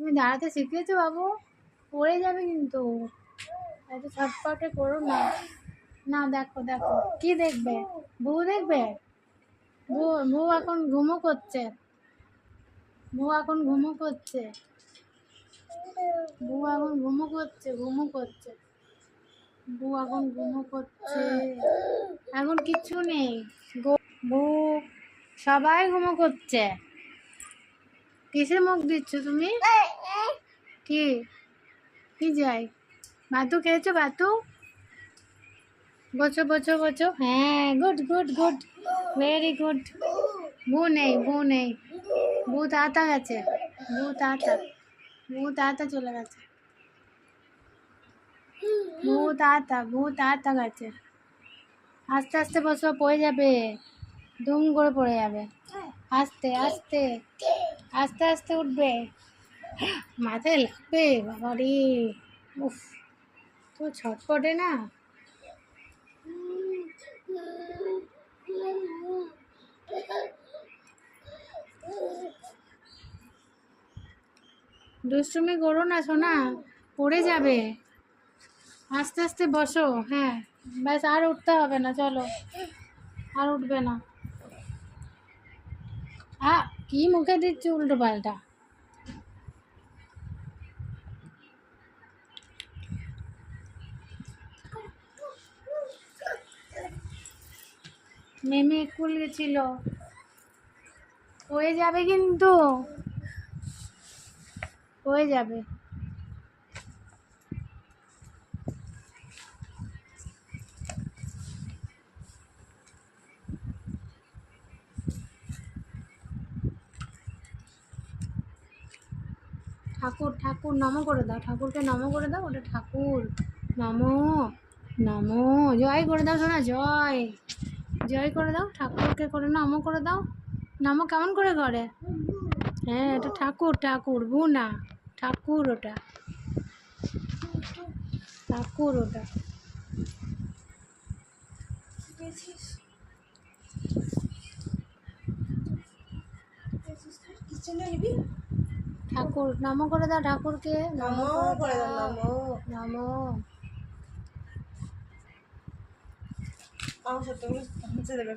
তুমি দাঁড়াতে শিখিয়েছো বাবু? পড়ে যাবে কিন্তু, এত ছটপটে করো না। না দেখো দেখো কি দেখবে? বউ দেখবে? বউ এখন ঘুমো করছে। বউ এখন ঘুমো করছে। বউ এখন ঘুমো করছে, ঘুমো করছে। বউ এখন ঘুমো করছে। এখন কিচ্ছু নেই। বউ সবাই ঘুমো করছে। কিসে মুখ দিচ্ছ তুমি? কি কি যাই? ভাতু খেয়েছো? ভাতু বসো বসো বসো। হ্যাঁ, good good good, very good. বউ নেই, বউ নেই। বউ তাতা গেছে। বউ তাতা চলে গেছে। বউ তাতা গেছে। আস্তে আস্তে বসো, পড়ে যাবে। দুম করে পড়ে যাবে। আস্তে আস্তে আস্তে আস্তে উঠবে। মাথায় লাগবে বাবা রে। উফ, তো ছটপটে না। দুষ্টুমি করো না সোনা, পড়ে যাবে। আস্তে আস্তে বসো। হ্যাঁ ব্যাস, আর উঠতে হবে না, চলো আর উঠবে না। কি মুখে দিচ্ছি উল্টো পাল্টা? মেমে স্কুল গেছিল। হয়ে যাবে কিন্তু, হয়ে যাবে। ঠাকুর ঠাকুর নমো করে দাও, ঠাকুরকে নমো করে দাও। ওটা ঠাকুর। নমো নমো, জয় করে দাও শোনা, জয় জয় করে দাও। ঠাকুরকে করে নমো করে দাও। নমো কেমন করে করে? হ্যাঁ, এটা ঠাকুর, ঠাকুর বু না, ঠাকুর ওটা, ঠাকুর ওটা। ঠাকুর নমো করে দাও, ঠাকুরকে নমো করে দাও। নমো তুমি দেবে।